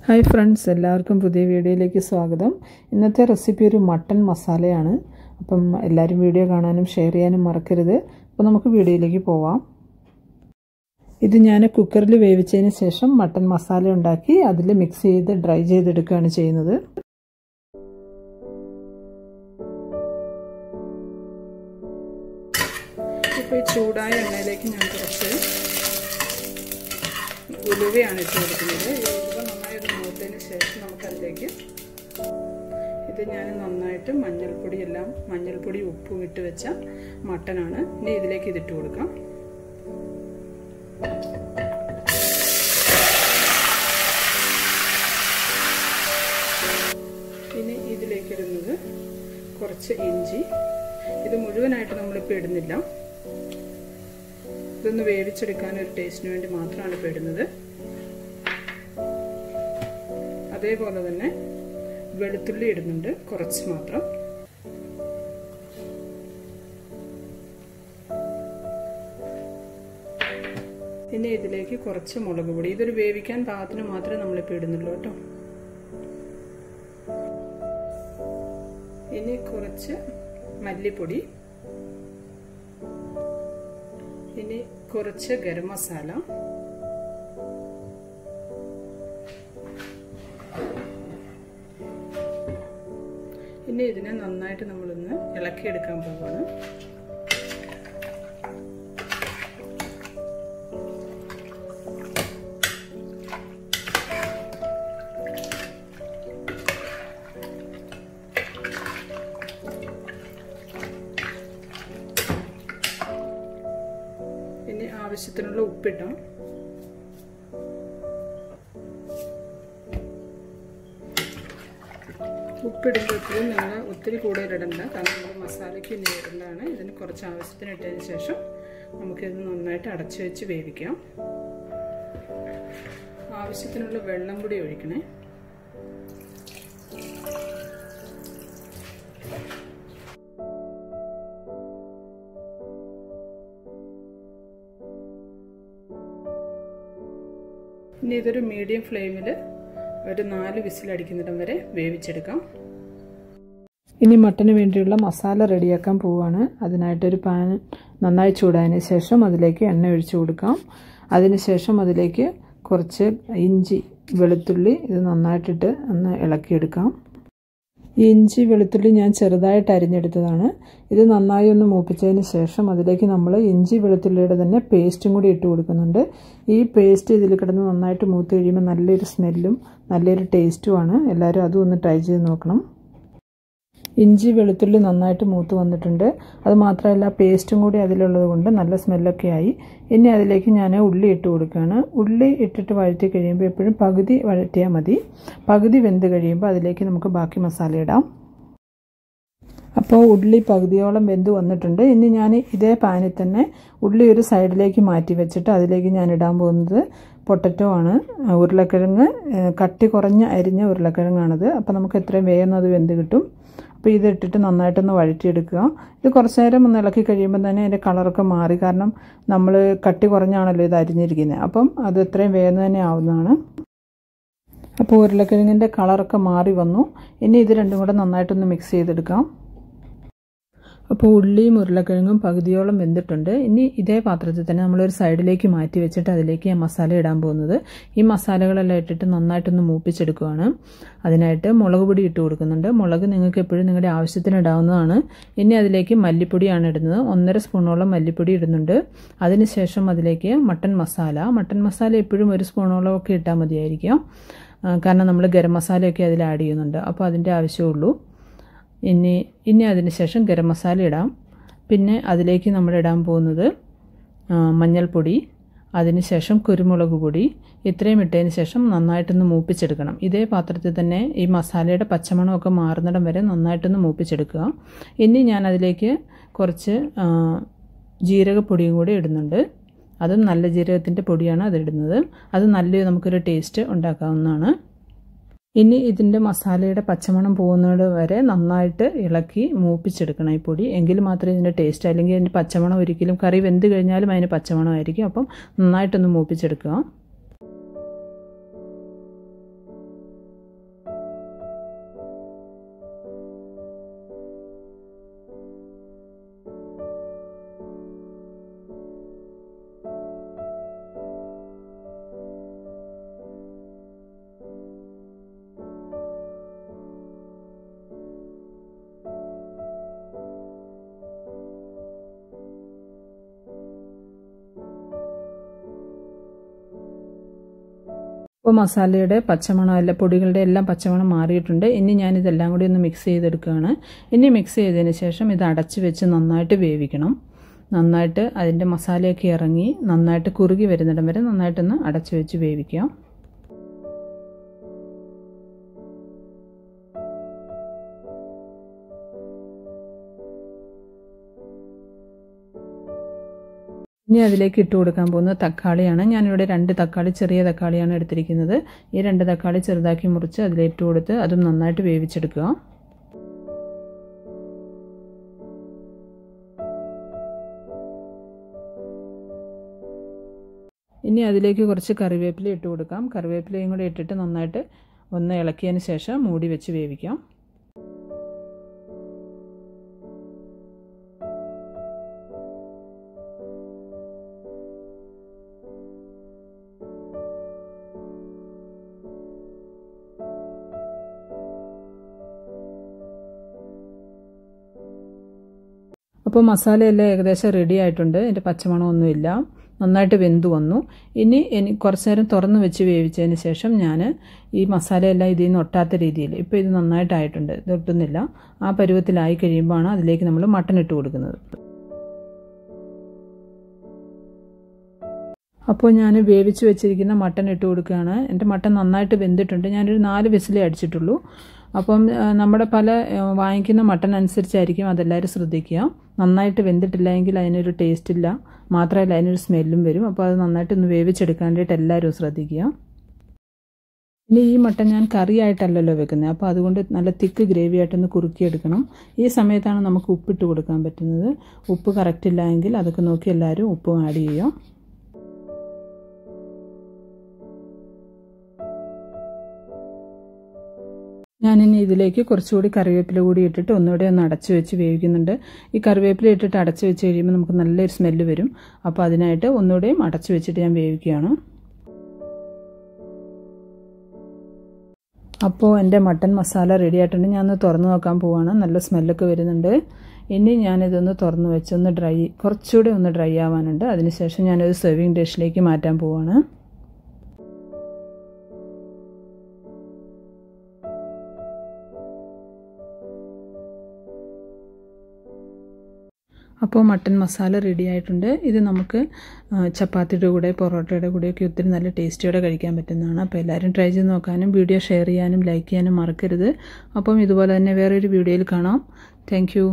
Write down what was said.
Hi friends, എല്ലാവർക്കും പുതിയ വീഡിയോയിലേക്ക് സ്വാഗതം. ഇന്നത്തെ റെസിപ്പി ഒരു മട്ടൺ മസാലയാണ്. അപ്പം എല്ലാവരും വീഡിയോ കാണാനും ഷെയർ ചെയ്യാനും മറക്കരുത്. അപ്പോൾ നമുക്ക് വീഡിയോയിലേക്ക് പോവാം. ഇത് ഞാൻ കുക്കറിൽ വേവിച്ചതിന് ശേഷം മട്ടൺ മസാല ഉണ്ടാക്കി അതിൽ മിക്സ് ചെയ്ത് ഡ്രൈ ചെയ്തെടുക്കുകയാണ് ചെയ്യുന്നത്. ഇപ്പോൾ ഈ ചൂടായ എണ്ണയിലേക്ക് ഞാൻ കുറച്ച് ഉലുവയാണ് ഇട്ട് കൊടുക്കുന്നത്. ഉലുവ നന്നായി മൂത്തതിന് ശേഷം നമുക്കതിലേക്ക് ഇത് ഞാൻ നന്നായിട്ട് മഞ്ഞൾപ്പൊടി ഉപ്പും ഇട്ട് വെച്ച മട്ടനാണ്. ഇനി ഇതിലേക്ക് ഇതിട്ട് കൊടുക്കാം. ഇനി ഇതിലേക്ക് ഇടുന്നത് കുറച്ച് ഇഞ്ചി. ഇത് മുഴുവനായിട്ട് നമ്മളിപ്പോൾ ഇടുന്നില്ല. ഇതൊന്ന് വേവിച്ചെടുക്കാൻ ഒരു ടേസ്റ്റിന് വേണ്ടി മാത്രമാണ് ഇപ്പോൾ ഇടുന്നത്. അതേപോലെ തന്നെ വെളുത്തുള്ളി ഇടുന്നുണ്ട്, കുറച്ച് മാത്രം. ഇനി ഇതിലേക്ക് കുറച്ച് മുളക് പൊടി. ഇതൊരു വേവിക്കാൻ പാകത്തിന് മാത്രമേ നമ്മളിപ്പോൾ ഇടുന്നുള്ളൂ കേട്ടോ. ഇനി കുറച്ച് മല്ലിപ്പൊടി. ഇനി കുറച്ച് ഗരം മസാല. ഇനി ഇതിനെ നന്നായിട്ട് നമ്മളൊന്ന് ഇളക്കിയെടുക്കാൻ പോവാണ്. ഇനി ആവശ്യത്തിനുള്ള ഉപ്പിട്ടാം. ഉപ്പിടുമ്പോഴത്തേക്കും നിങ്ങൾ ഒത്തിരി കൂടുതലിടണ്ട, കാരണം നമ്മൾ മസാലയ്ക്ക് ഇനി ഇടേണ്ടതാണ്. ഇതിന് കുറച്ച് ആവശ്യത്തിന് ഇട്ടതിന് ശേഷം നമുക്കിത് നന്നായിട്ട് അടച്ചു വെച്ച് വേവിക്കാം. ആവശ്യത്തിനുള്ള വെള്ളം കൂടി ഒഴിക്കണേ. ഇനി ഇതൊരു മീഡിയം ഫ്ലെയിമിൽ ഒരു 4 വിസിലടിക്കുന്നിടം വരെ വേവിച്ചെടുക്കാം. ഇനി മട്ടന് വേണ്ടിയുള്ള മസാല റെഡിയാക്കാൻ പോവുകയാണ്. അതിനായിട്ടൊരു പാൻ നന്നായി ചൂടായതിന് ശേഷം അതിലേക്ക് എണ്ണ ഒഴിച്ചു കൊടുക്കാം. അതിനുശേഷം അതിലേക്ക് കുറച്ച് ഇഞ്ചി, വെളുത്തുള്ളി ഇത് നന്നായിട്ടിട്ട് ഒന്ന് ഇളക്കിയെടുക്കാം. ഈ ഇഞ്ചി വെളുത്തുള്ളി ഞാൻ ചെറുതായിട്ട് അരിഞ്ഞെടുത്തതാണ്. ഇത് നന്നായി ഒന്ന് മൂപ്പിച്ചതിന് ശേഷം അതിലേക്ക് നമ്മൾ ഇഞ്ചി വെളുത്തുള്ളിയുടെ തന്നെ പേസ്റ്റും കൂടി ഇട്ട് കൊടുക്കുന്നുണ്ട്. ഈ പേസ്റ്റ് ഇതിൽ കിടന്ന് നന്നായിട്ട് മൂത്ത് കഴിയുമ്പോൾ നല്ലൊരു സ്മെല്ലും നല്ലൊരു ടേസ്റ്റുമാണ്. എല്ലാവരും അതും ഒന്ന് ട്രൈ ചെയ്ത് നോക്കണം. ഇഞ്ചി വെളുത്തുള്ളി നന്നായിട്ട് മൂത്ത് വന്നിട്ടുണ്ട്. അത് മാത്രമല്ല പേസ്റ്റും കൂടി അതിലുള്ളത് കൊണ്ട് നല്ല സ്മെല്ലൊക്കെ ആയി. ഇനി അതിലേക്ക് ഞാൻ ഉള്ളി ഇട്ട് കൊടുക്കുകയാണ്. ഉള്ളി ഇട്ടിട്ട് വഴറ്റി കഴിയുമ്പോൾ എപ്പോഴും പകുതി വഴറ്റിയാൽ മതി. പകുതി വെന്ത് കഴിയുമ്പോൾ അതിലേക്ക് നമുക്ക് ബാക്കി മസാല ഇടാം. അപ്പോൾ ഉള്ളി പകുതിയോളം വെന്ത് വന്നിട്ടുണ്ട്. ഇനി ഞാൻ ഇതേ പാനിൽ തന്നെ ഉള്ളി ഒരു സൈഡിലേക്ക് മാറ്റി വെച്ചിട്ട് അതിലേക്ക് ഞാൻ ഇടാൻ പോകുന്നത് പൊട്ടറ്റോ ആണ്. ഉരുളക്കിഴങ്ങ് കട്ടി കുറഞ്ഞ അരിഞ്ഞ ഉരുളക്കിഴങ്ങാണിത്. അപ്പോൾ നമുക്ക് എത്രയും വേഗം അത് വെന്ത് കിട്ടും. അപ്പോൾ ഇതിട്ടിട്ട് നന്നായിട്ടൊന്ന് വഴറ്റിയെടുക്കുക. ഇത് കുറച്ച് നേരം ഒന്ന് ഇളക്കി കഴിയുമ്പോൾ തന്നെ അതിൻ്റെ കളറൊക്കെ മാറി, കാരണം നമ്മൾ കട്ടി കുറഞ്ഞാണല്ലോ ഇത് അരിഞ്ഞിരിക്കുന്നത്. അപ്പം അത് എത്രയും വേഗം തന്നെ ആവുന്നതാണ്. അപ്പോൾ ഉരുളക്കിഴങ്ങിൻ്റെ കളറൊക്കെ മാറി വന്നു. ഇനി ഇത് രണ്ടും കൂടെ നന്നായിട്ടൊന്ന് മിക്സ് ചെയ്തെടുക്കാം. അപ്പോൾ ഉള്ളിയും ഉരുളക്കിഴങ്ങും പകുതിയോളം വെന്തിട്ടുണ്ട്. ഇനി ഇതേ പാത്രത്തിൽ തന്നെ നമ്മളൊരു സൈഡിലേക്ക് മാറ്റി വെച്ചിട്ട് അതിലേക്ക് ഞാൻ മസാല ഇടാൻ പോകുന്നത്. ഈ മസാലകളെല്ലാം ഇട്ടിട്ട് നന്നായിട്ടൊന്ന് മൂപ്പിച്ചെടുക്കുകയാണ്. അതിനായിട്ട് മുളക് പൊടി ഇട്ട് കൊടുക്കുന്നുണ്ട്. മുളക് നിങ്ങൾക്ക് എപ്പോഴും നിങ്ങളുടെ ആവശ്യത്തിന് ഇടാവുന്നതാണ്. ഇനി അതിലേക്ക് മല്ലിപ്പൊടിയാണ് ഇടുന്നത്. 1.5 സ്പൂണോളം മല്ലിപ്പൊടി ഇടുന്നുണ്ട്. അതിനുശേഷം അതിലേക്ക് മട്ടൺ മസാല എപ്പോഴും 1 സ്പൂണോളം ഒക്കെ ഇട്ടാൽ മതിയായിരിക്കും, കാരണം നമ്മൾ ഗരം മസാലയൊക്കെ അതിൽ ആഡ് ചെയ്യുന്നുണ്ട്. അപ്പോൾ അതിൻ്റെ ആവശ്യമുള്ളൂ. ഇനി അതിന് ശേഷം ഗരം മസാല ഇടാം. പിന്നെ അതിലേക്ക് നമ്മൾ ഇടാൻ പോകുന്നത് മഞ്ഞൾപ്പൊടി, അതിനുശേഷം കുരുമുളക് പൊടി. ഇത്രയും ഇട്ടതിന് ശേഷം നന്നായിട്ടൊന്ന് മൂപ്പിച്ചെടുക്കണം. ഇതേ പാത്രത്തിൽ തന്നെ ഈ മസാലയുടെ പച്ചമണമൊക്കെ മാറുന്നിടം വരെ നന്നായിട്ടൊന്ന് മൂപ്പിച്ചെടുക്കുക. ഇനി ഞാൻ അതിലേക്ക് കുറച്ച് ജീരകപ്പൊടിയും കൂടി ഇടുന്നുണ്ട്. അതും നല്ല ജീരകത്തിൻ്റെ പൊടിയാണ് അതിടുന്നത്. അത് നല്ലൊരു നമുക്കൊരു ടേസ്റ്റ് ഉണ്ടാക്കാവുന്നതാണ്. ഇനി ഇതിൻ്റെ മസാലയുടെ പച്ചമണം പോകുന്നത് വരെ നന്നായിട്ട് ഇളക്കി മൂപ്പിച്ചെടുക്കണം ഈ പൊടി. എങ്കിൽ മാത്രമേ ഇതിൻ്റെ ടേസ്റ്റ്, അല്ലെങ്കിൽ അതിൻ്റെ പച്ചമണം ഒരിക്കലും കറി വെന്ത് കഴിഞ്ഞാലും അതിന് പച്ചമണമായിരിക്കും. അപ്പം നന്നായിട്ടൊന്ന് മൂപ്പിച്ചെടുക്കുക. ഇപ്പോൾ മസാലയുടെ പച്ചമണം എല്ലാ പൊടികളുടെ എല്ലാം പച്ചമണം മാറിയിട്ടുണ്ട്. ഇനി ഞാനിതെല്ലാം കൂടി ഒന്ന് മിക്സ് ചെയ്തെടുക്കുകയാണ്. ഇനി മിക്സ് ചെയ്തതിന് ശേഷം ഇത് അടച്ച് വെച്ച് നന്നായിട്ട് വേവിക്കണം. നന്നായിട്ട് അതിൻ്റെ മസാലയൊക്കെ ഇറങ്ങി നന്നായിട്ട് കുറുകി വരുന്നിടം വരെ നന്നായിട്ടൊന്ന് അടച്ച് വെച്ച് വേവിക്കാം. ഇനി അതിലേക്ക് ഇട്ട് കൊടുക്കാൻ പോകുന്നത് തക്കാളിയാണ്. ഞാനിവിടെ 2 തക്കാളി, ചെറിയ തക്കാളിയാണ് എടുത്തിരിക്കുന്നത്. ഈ 2 തക്കാളി ചെറുതാക്കി മുറിച്ച് അതിലിട്ട് കൊടുത്ത് അതും നന്നായിട്ട് വേവിച്ചെടുക്കുക. ഇനി അതിലേക്ക് കുറച്ച് കറിവേപ്പില ഇട്ട് കൊടുക്കാം. കറിവേപ്പിലയും കൂടി ഇട്ടിട്ട് നന്നായിട്ട് ഒന്ന് ഇളക്കിയതിന് ശേഷം മൂടി വെച്ച് വേവിക്കാം. അപ്പോൾ മസാലയെല്ലാം ഏകദേശം റെഡി ആയിട്ടുണ്ട്. ഇതിൻ്റെ പച്ചമണമൊന്നുമില്ല, നന്നായിട്ട് വെന്തു വന്നു. ഇനി കുറച്ച് നേരം തുറന്ന് വെച്ച് വേവിച്ചതിന് ശേഷം ഞാൻ ഈ മസാലയെല്ലാം ഇതിൽ നിന്ന് ഒട്ടാത്ത രീതിയിൽ, ഇപ്പോൾ ഇത് നന്നായിട്ടായിട്ടുണ്ട്, ഇത് ഒട്ടുന്നില്ല. ആ പരുവത്തിലായി കഴിയുമ്പോഴാണ് അതിലേക്ക് നമ്മൾ മട്ടൺ ഇട്ട് കൊടുക്കുന്നത്. അപ്പോൾ ഞാൻ വേവിച്ച് വെച്ചിരിക്കുന്ന മട്ടൺ ഇട്ട് കൊടുക്കുകയാണ്. എൻ്റെ മട്ടൺ നന്നായിട്ട് വെന്തിട്ടുണ്ട്. ഞാനൊരു 4 വിസിലേ അടിച്ചിട്ടുള്ളൂ. അപ്പം നമ്മുടെ പല വാങ്ങിക്കുന്ന മട്ടൺ അനുസരിച്ചായിരിക്കും, അതെല്ലാവരും ശ്രദ്ധിക്കുക. നന്നായിട്ട് വെന്തിട്ടില്ല എങ്കിൽ അതിനൊരു ടേസ്റ്റ് ഇല്ല, മാത്രമല്ല അതിനൊരു സ്മെല്ലും വരും. അപ്പോൾ അത് നന്നായിട്ടൊന്ന് വേവിച്ചെടുക്കാനായിട്ട് എല്ലാവരും ശ്രദ്ധിക്കുക. ഇനി ഈ മട്ടൺ ഞാൻ കറിയായിട്ടല്ലല്ലോ വെക്കുന്നത്, അപ്പോൾ അതുകൊണ്ട് നല്ല തിക്ക് ഗ്രേവി ആയിട്ടൊന്ന് കുറുക്കിയെടുക്കണം. ഈ സമയത്താണ് നമുക്ക് ഉപ്പിട്ട് കൊടുക്കാൻ പറ്റുന്നത്. ഉപ്പ് കറക്റ്റ് ഇല്ല എങ്കിൽ അതൊക്കെ നോക്കി എല്ലാവരും ഉപ്പും ആഡ് ചെയ്യുക. ഞാനിനി ഇതിലേക്ക് കുറച്ചുകൂടി കറിവേപ്പില കൂടി ഇട്ടിട്ട് ഒന്നുകൂടെ ഒന്ന് അടച്ച് വെച്ച് വേവിക്കുന്നുണ്ട്. ഈ കറിവേപ്പില ഇട്ടിട്ട് അടച്ച് വെച്ച് കഴിയുമ്പോൾ നമുക്ക് നല്ലൊരു സ്മെല്ല് വരും. അപ്പോൾ അതിനായിട്ട് ഒന്നുകൂടെയും അടച്ച് വെച്ചിട്ട് ഞാൻ വേവിക്കുകയാണ്. അപ്പോൾ എൻ്റെ മട്ടൺ മസാല റെഡി ആയിട്ടുണ്ട്. ഞാനൊന്ന് തുറന്ന് നോക്കാൻ പോവുകയാണ്. നല്ല സ്മെല്ലൊക്കെ വരുന്നുണ്ട്. ഇനി ഞാനിതൊന്ന് തുറന്ന് വെച്ചൊന്ന് കുറച്ചുകൂടി ഒന്ന് ഡ്രൈ ആവാനുണ്ട്. അതിനുശേഷം ഞാനൊരു സെർവിങ് ഡിഷിലേക്ക് മാറ്റാൻ പോവുകയാണ്. അപ്പോൾ മട്ടൺ മസാല റെഡി ആയിട്ടുണ്ട്. ഇത് നമുക്ക് ചപ്പാത്തിയുടെ കൂടെ പൊറോട്ടയുടെ കൂടെയൊക്കെ ഒത്തിരി നല്ല ടേസ്റ്റിയോടെ കഴിക്കാൻ പറ്റുന്നതാണ്. അപ്പോൾ എല്ലാവരും ട്രൈ ചെയ്ത് നോക്കാനും വീഡിയോ ഷെയർ ചെയ്യാനും ലൈക്ക് ചെയ്യാനും മറക്കരുത്. അപ്പം ഇതുപോലെ തന്നെ വേറൊരു വീഡിയോയിൽ കാണാം. Thank you.